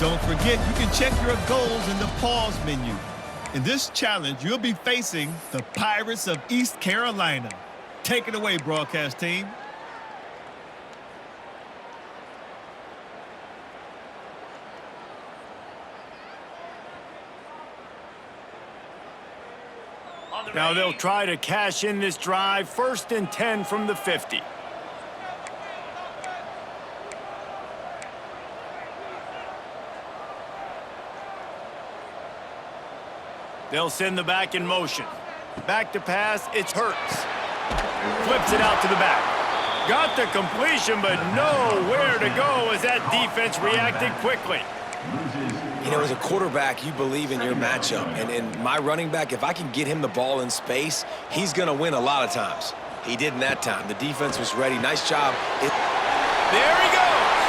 Don't forget, you can check your goals in the pause menu. In this challenge, you'll be facing the Pirates of East Carolina. Take it away, broadcast team. Now they'll try to cash in this drive, 1st and 10 from the 50. They'll send the back in motion. Back to pass, it's Hurts. Flips it out to the back. Got the completion, but nowhere to go as that defense reacted quickly. You know, as a quarterback, you believe in your matchup. And in my running back, if I can get him the ball in space, he's going to win a lot of times. He did in that time. The defense was ready. Nice job. There he goes.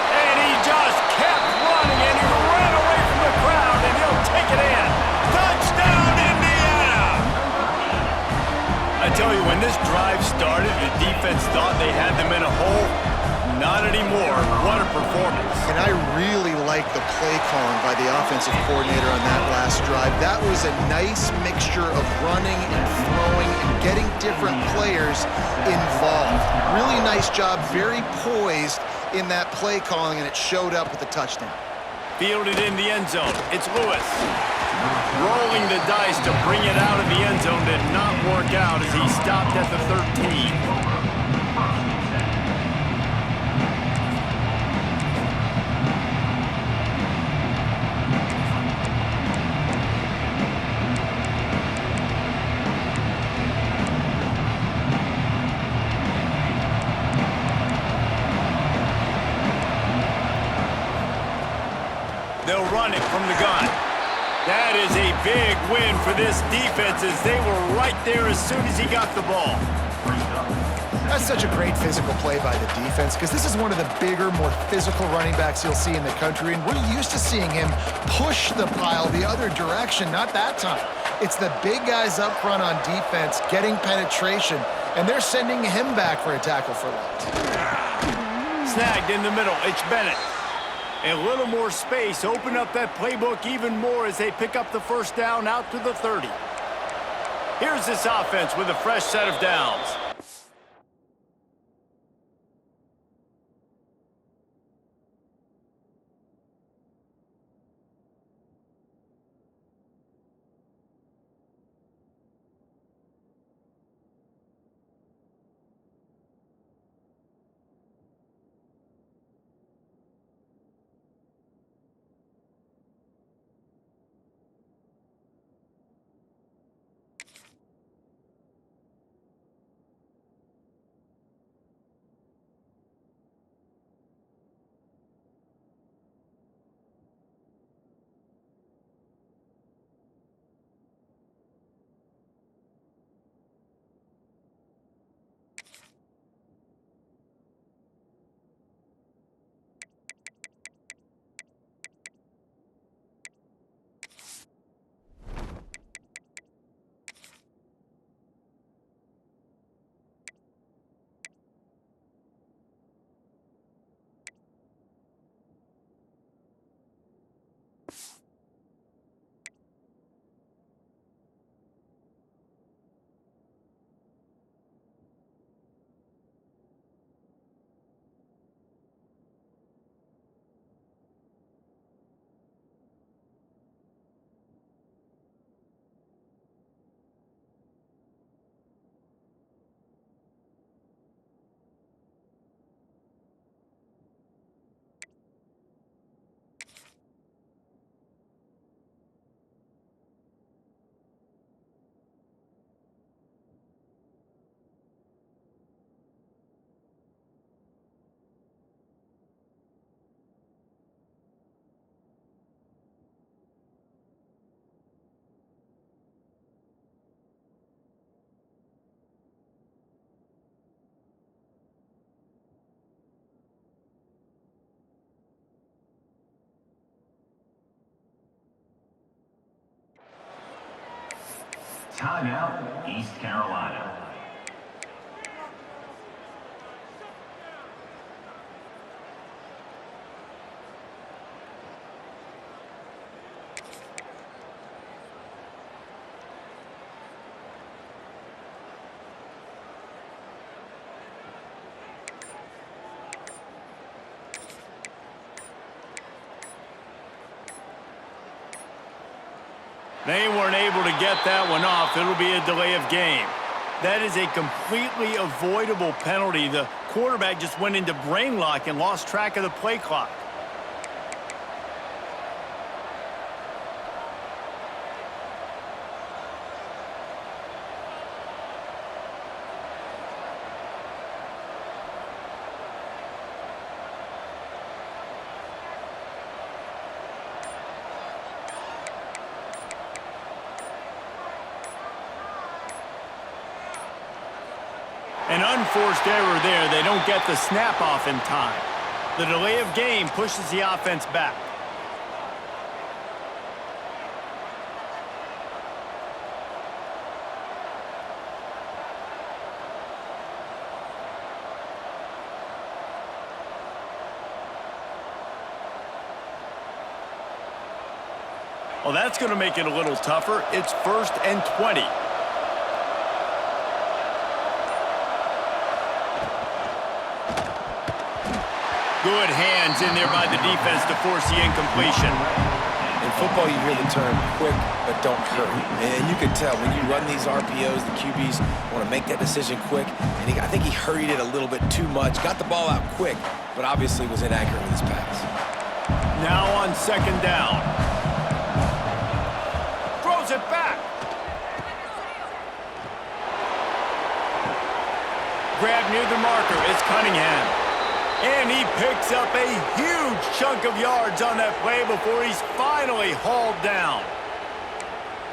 And he just kept running, and he ran away from the crowd, and he'll take it in. Touchdown, Indiana! I tell you, when this drive started, the defense thought they had them in a hole. Not anymore. What a performance. And I really like the play calling by the offensive coordinator on that last drive. That was a nice mixture of running and throwing and getting different players involved. Really nice job, very poised in that play calling, and it showed up with a touchdown. Fielded in the end zone. It's Lewis. Rolling the dice to bring it out of the end zone did not work out as he stopped at the 13. They'll run it from the gun. That is a big win for this defense as they were right there as soon as he got the ball. That's such a great physical play by the defense because this is one of the bigger, more physical running backs you'll see in the country, and we're used to seeing him push the pile the other direction. Not that time. It's the big guys up front on defense getting penetration, and they're sending him back for a tackle for loss. Snagged in the middle. It's Bennett. A little more space, open up that playbook even more as they pick up the first down out to the 30. Here's this offense with a fresh set of downs. Timeout, East Carolina. They weren't able to get that one off. It'll be a delay of game. That is a completely avoidable penalty. The quarterback just went into brain lock and lost track of the play clock. An unforced error there. They don't get the snap off in time. The delay of game pushes the offense back. Well, that's going to make it a little tougher. It's 1st and 20. Good hands in there by the defense to force the incompletion. In football, you hear the term quick but don't hurry. And you can tell when you run these RPOs, the QBs want to make that decision quick. And I think he hurried it a little bit too much. Got the ball out quick, but obviously was inaccurate with his pass. Now on 2nd down. Throws it back. Grab near the marker. It's Cunningham. And he picks up a huge chunk of yards on that play before he's finally hauled down.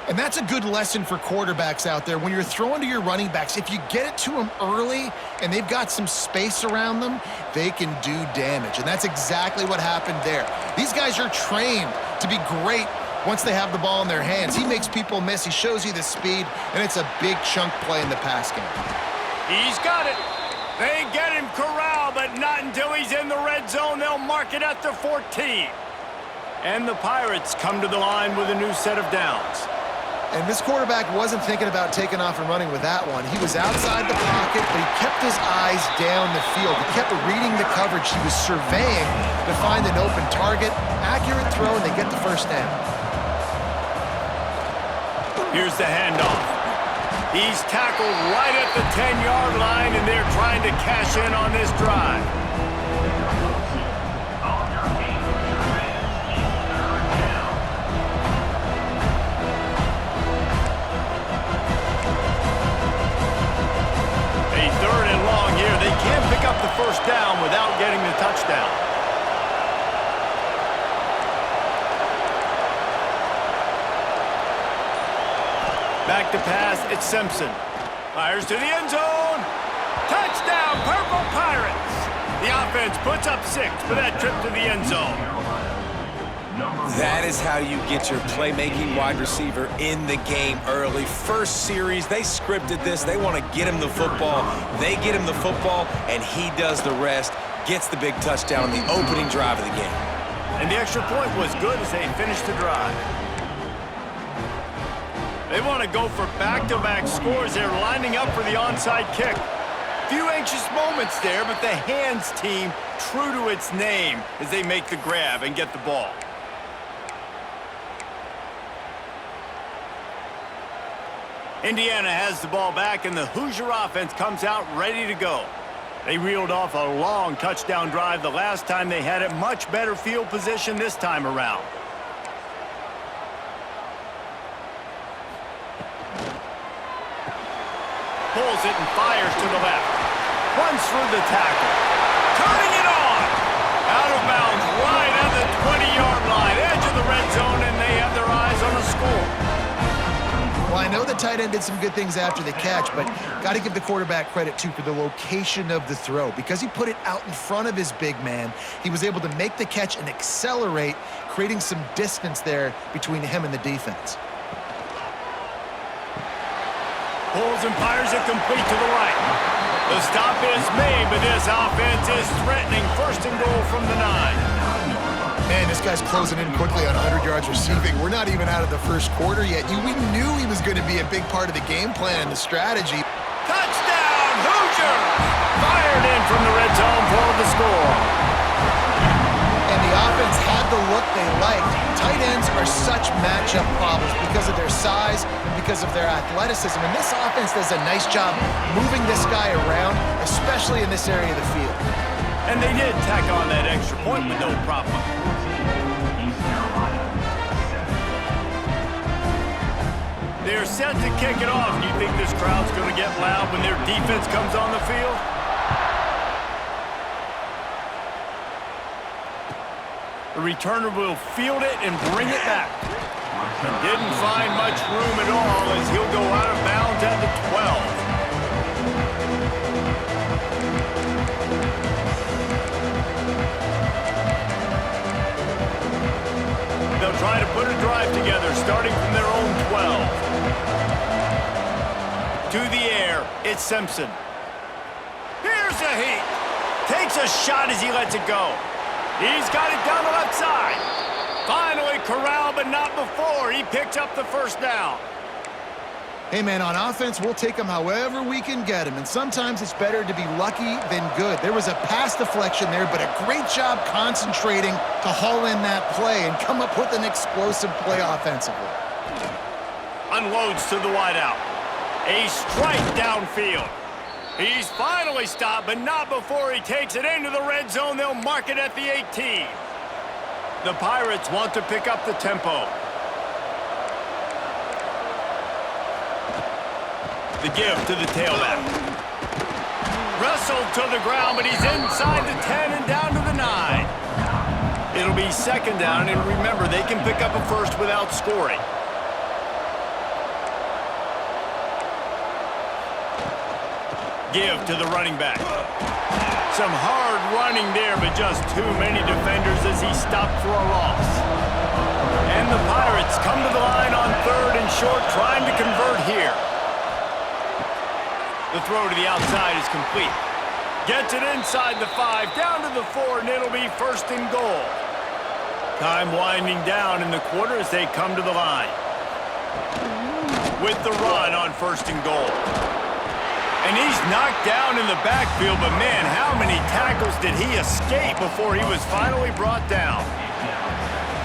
And that's a good lesson for quarterbacks out there. When you're throwing to your running backs, if you get it to them early and they've got some space around them, they can do damage. And that's exactly what happened there. These guys are trained to be great once they have the ball in their hands. He makes people miss. He shows you the speed, and it's a big chunk play in the pass game. He's got it. They get him corralled, but not until he's in the red zone. They'll mark it at the 14. And the Pirates come to the line with a new set of downs. And this quarterback wasn't thinking about taking off and running with that one. He was outside the pocket, but he kept his eyes down the field. He kept reading the coverage. He was surveying to find an open target. Accurate throw, and they get the 1st down. Here's the handoff. He's tackled right at the 10-yard line, and they're trying to cash in on this drive. A 3rd and long here. They can't pick up the 1st down without getting the touchdown. Back to pass, it's Simpson. Fires to the end zone. Touchdown, Purple Pirates. The offense puts up 6 for that trip to the end zone. That is how you get your playmaking wide receiver in the game early. First series, they scripted this. They want to get him the football. They get him the football, and he does the rest. Gets the big touchdown on the opening drive of the game. And the extra point was good as they finished the drive. They want to go for back-to-back scores. They're lining up for the onside kick. Few anxious moments there, but the hands team true to its name as they make the grab and get the ball. Indiana has the ball back, and the Hoosier offense comes out ready to go. They reeled off a long touchdown drive the last time they had it. Much better field position this time around. Pulls it and fires to the left. Runs through the tackle. Turning it on. Out of bounds right at the 20-yard line. Edge of the red zone, and they have their eyes on the score. Well, I know the tight end did some good things after the catch, but got to give the quarterback credit, too, for the location of the throw. Because he put it out in front of his big man, he was able to make the catch and accelerate, creating some distance there between him and the defense. Pulls and fires it complete to the right. The stop is made, but this offense is threatening. 1st and goal from the 9. Man, this guy's closing in quickly on 100 yards receiving. We're not even out of the 1st quarter yet. We knew he was going to be a big part of the game plan and the strategy. Touchdown, Hoosier! Fired in from the red zone for the score. And the offense had the look they liked. Tight ends are such matchup problems because of their size and because of their athleticism. And this offense does a nice job moving this guy around, especially in this area of the field. And they did tack on that extra point with no problem. They're set to kick it off. Do you think this crowd's going to get loud when their defense comes on the field? The returner will field it and bring it back. Didn't find much room at all as he'll go out of bounds at the 12. They'll try to put a drive together, starting from their own 12. To the air, it's Simpson. Here's a heat. Takes a shot as he lets it go. He's got it down the left side. Finally corralled, but not before. He picks up the first down. Hey, man, on offense, we'll take them however we can get them, and sometimes it's better to be lucky than good. There was a pass deflection there, but a great job concentrating to haul in that play and come up with an explosive play offensively. Unloads to the wideout. A strike downfield. He's finally stopped, but not before he takes it into the red zone. They'll mark it at the 18. The Pirates want to pick up the tempo. The give to the tailback. Wrestled to the ground, but he's inside the 10 and down to the 9. It'll be second down, and remember, they can pick up a first without scoring. Give to the running back. Some hard running there, but just too many defenders as he stopped for a loss. And the Pirates come to the line on third and short, trying to convert here. The throw to the outside is complete. Gets it inside the 5, down to the 4, and it'll be first and goal. Time winding down in the quarter as they come to the line. With the run on first and goal. And he's knocked down in the backfield, but man, how many tackles did he escape before he was finally brought down?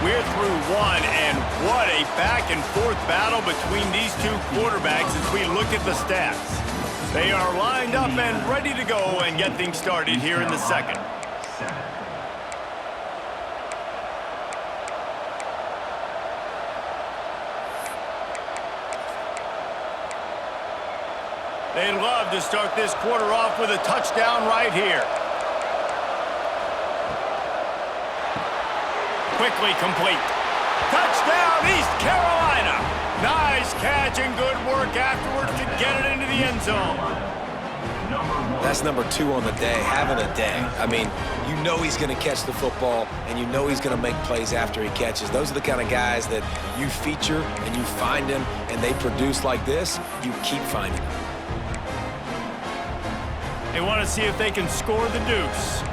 We're through one, and what a back-and-forth battle between these two quarterbacks as we look at the stats. They are lined up and ready to go and get things started here in the second. They'd love to start this quarter off with a touchdown right here. Quickly complete. Touchdown, East Carolina. Nice catch and good work afterwards to get it into the end zone. That's number 2 on the day, having a day. I mean, you know he's going to catch the football, and you know he's going to make plays after he catches. Those are the kind of guys that you feature and you find them, and they produce like this, you keep finding them. They want to see if they can score the deuce.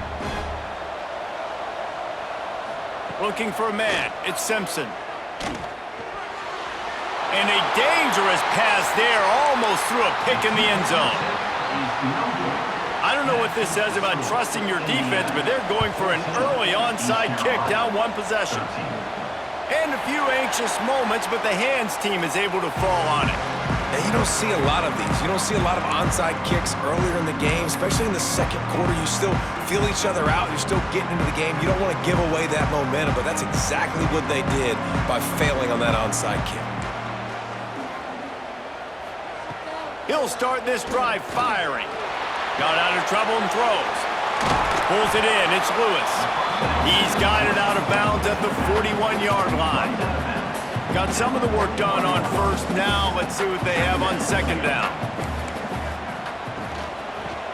Looking for a man. It's Simpson. And a dangerous pass there, almost threw a pick in the end zone. I don't know what this says about trusting your defense, but they're going for an early onside kick down one possession. And a few anxious moments, but the hands team is able to fall on it. And you don't see a lot of these. You don't see a lot of onside kicks earlier in the game, especially in the second quarter. You still feel each other out. You're still getting into the game. You don't want to give away that momentum, but that's exactly what they did by failing on that onside kick. He'll start this drive firing. Got out of trouble and throws. Pulls it in. It's Lewis. He's got it out of bounds at the 41-yard line. Got some of the work done on first. Now let's see what they have on second down.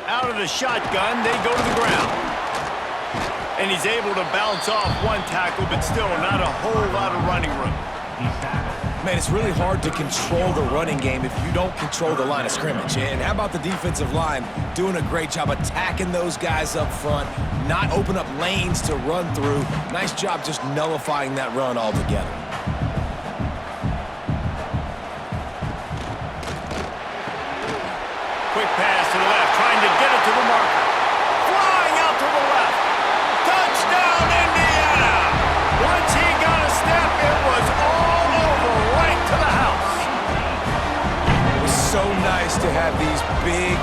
Out of the shotgun, they go to the ground. And he's able to bounce off one tackle, but still not a whole lot of running room. Man, it's really hard to control the running game if you don't control the line of scrimmage. And how about the defensive line doing a great job attacking those guys up front, not open up lanes to run through. Nice job just nullifying that run altogether. Quick pass to the left, trying to get it to the marker. Flying out to the left. Touchdown, Indiana! Once he got a step, it was all have these big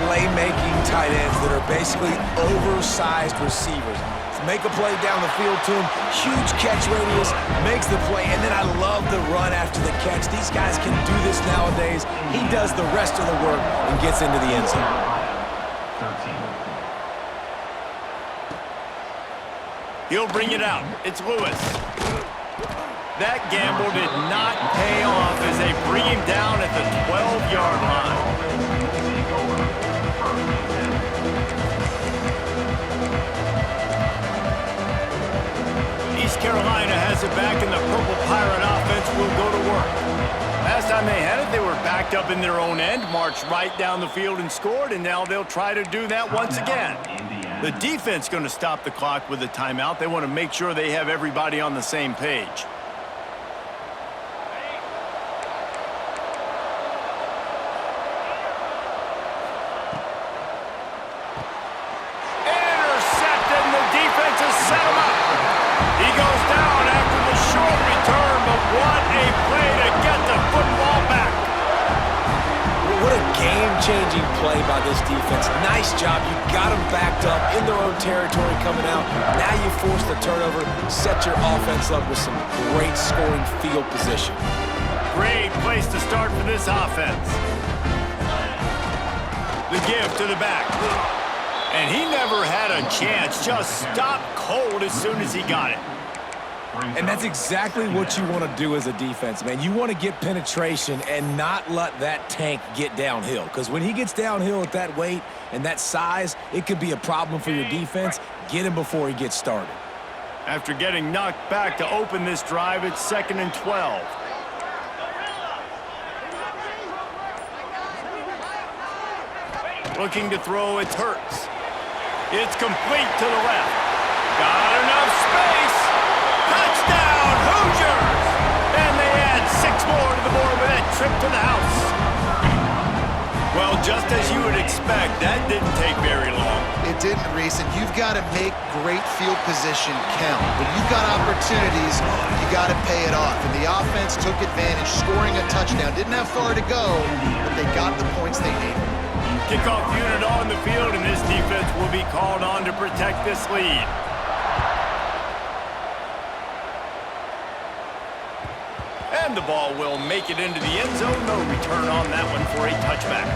playmaking tight ends that are basically oversized receivers. Make a play down the field to him, huge catch radius, makes the play, and then I love the run after the catch. These guys can do this nowadays. He does the rest of the work and gets into the end zone. He'll bring it out. It's Lewis. That gamble did not pay off as they bring him down at the 12-yard line. East Carolina has it back, and the Purple Pirate offense will go to work. Last time they had it, they were backed up in their own end, marched right down the field and scored, and now they'll try to do that once again. The defense going to stop the clock with a timeout. They want to make sure they have everybody on the same page. Intercepted, and the defense has set him up. He goes down after the short return, but what a play to get the football back. What a game-changing play by this defense. Nice job. You got them backed up in their own territory coming out. Now you force the turnover, set your offense up with some great scoring field position. Great place to start for this offense. The give to the back. And he never had a chance. Just stopped cold as soon as he got it. And that's exactly what you want to do as a defense, man. You want to get penetration and not let that tank get downhill. Because when he gets downhill at that weight and that size, it could be a problem for your defense. Get him before he gets started. After getting knocked back to open this drive, it's 2nd and 12. Looking to throw, it's Hurts. It's complete to the left. Got enough space. Touchdown, Hoosiers! And they add 6 more to the board with that trip to the house. Well, just as you would expect, that didn't take very long. It didn't, Reese, and you've got to make great field position count. When you've got opportunities, you got to pay it off. And the offense took advantage, scoring a touchdown. Didn't have far to go, but they got the points they needed. Kickoff unit on the field, and this defense will be called on to protect this lead. And the ball will make it into the end zone. No return on that one for a touchback.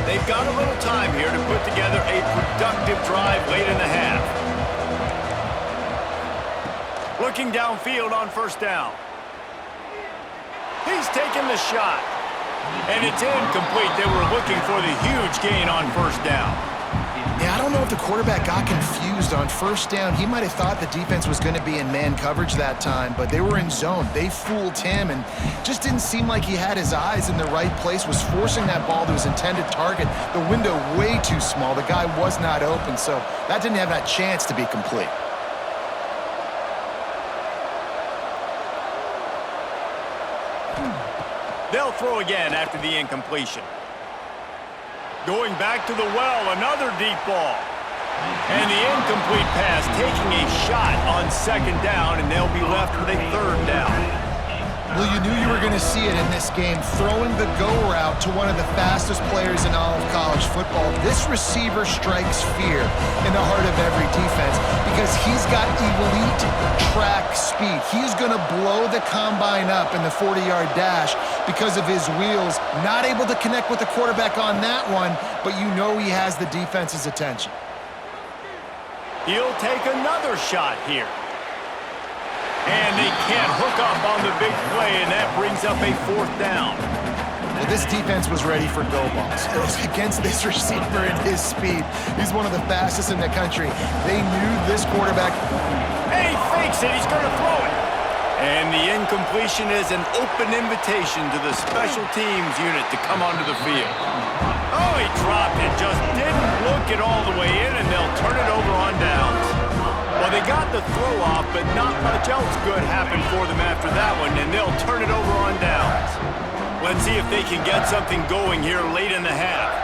They've got a little time here to put together a productive drive late in the half. Looking downfield on 1st down. He's taking the shot. And it's incomplete. They were looking for the huge gain on 1st down. Yeah, I don't know if the quarterback got confused on 1st down. He might have thought the defense was going to be in man coverage that time, but they were in zone. They fooled him and just didn't seem like he had his eyes in the right place, was forcing that ball to his intended target. The window way too small. The guy was not open, so that didn't have that chance to be complete. They'll throw again after the incompletion. Going back to the well, another deep ball. And the incomplete pass, taking a shot on 2nd down, and they'll be left with a 3rd down. Well, you knew you were going to see it in this game, throwing the go route to one of the fastest players in all of college football. This receiver strikes fear in the heart of every defense because he's got elite track speed. He's going to blow the combine up in the 40-yard dash because of his wheels. Not able to connect with the quarterback on that one, but you know he has the defense's attention. He'll take another shot here. And they can't hook up on the big play, and that brings up a 4th down. Well, this defense was ready for go balls. It was against this receiver and his speed. He's one of the fastest in the country. They knew this quarterback. And he fakes it. He's going to throw it. And the incompletion is an open invitation to the special teams unit to come onto the field. Oh, he dropped it. Just didn't look it all the way in, and they'll turn it over on downs. Well, they got the throw off, but not much else good happened for them after that one, and they'll turn it over on downs. Let's see if they can get something going here late in the half.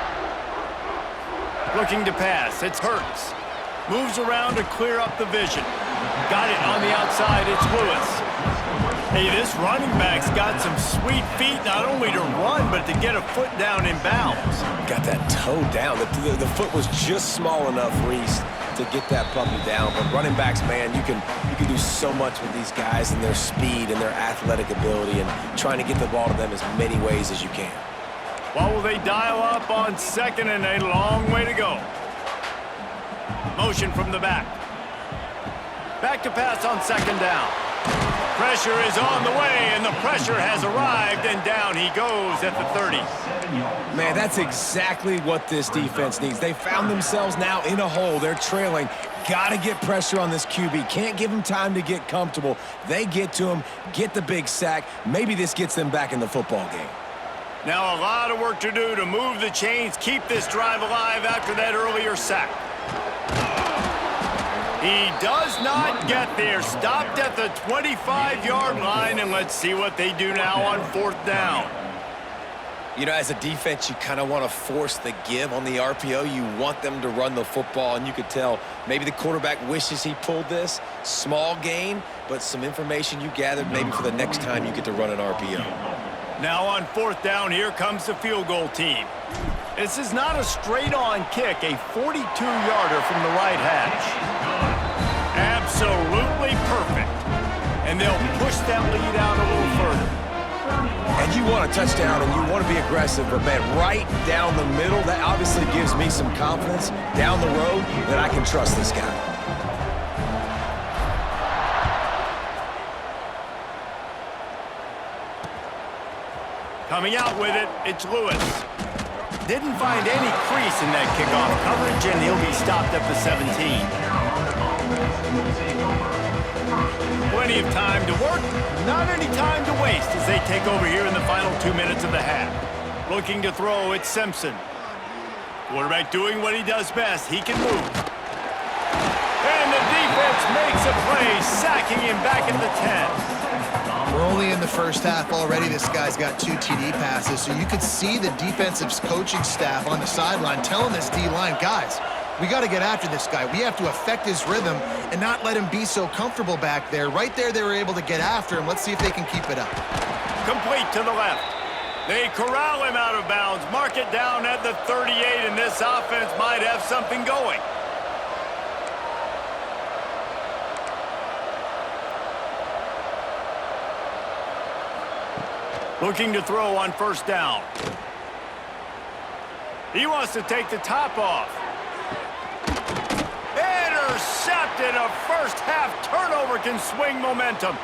Looking to pass, it's Hurts. Moves around to clear up the vision. Got it on the outside, it's Lewis. Hey, this running back's got some sweet feet, not only to run, but to get a foot down in bounds. Got that toe down. The foot was just small enough, Reese, to get that puppy down. But running backs, man, you can do so much with these guys and their speed and their athletic ability and trying to get the ball to them as many ways as you can. What will they dial up on second and a long way to go? Motion from the back. Back to pass on second down. Pressure is on the way, and the pressure has arrived, and down he goes at the 30. Man, that's exactly what this defense needs. They found themselves now in a hole. They're trailing. Got to get pressure on this QB. Can't give him time to get comfortable. They get to him, get the big sack. Maybe this gets them back in the football game. Now a lot of work to do to move the chains, keep this drive alive after that earlier sack. He does not get there. Stopped at the 25-yard line, and let's see what they do now on fourth down. You know, as a defense, you kind of want to force the give on the RPO. You want them to run the football, and you could tell maybe the quarterback wishes he pulled this. Small gain, but some information you gathered maybe for the next time you get to run an RPO. Now on fourth down, here comes the field goal team. This is not a straight-on kick, a 42-yarder from the right hash. Absolutely perfect. And they'll push that lead out a little further. And you want a touchdown and you want to be aggressive, but man, right down the middle, that obviously gives me some confidence down the road that I can trust this guy. Coming out with it, it's Lewis. Didn't find any crease in that kickoff coverage, and he'll be stopped at the 17. Plenty of time to work, not any time to waste as they take over here in the final 2 minutes of the half. Looking to throw, it's Simpson. Quarterback doing what he does best. He can move. And the defense makes a play, sacking him back at the 10. We're only in the first half already. This guy's got 2 TD passes, so you could see the defensive coaching staff on the sideline telling this D-line, guys, we got to get after this guy. We have to affect his rhythm and not let him be so comfortable back there. Right there, they were able to get after him. Let's see if they can keep it up. Complete to the left. They corral him out of bounds, mark it down at the 38, and this offense might have something going. Looking to throw on first down. He wants to take the top off. Intercepted. A first half turnover can swing momentum.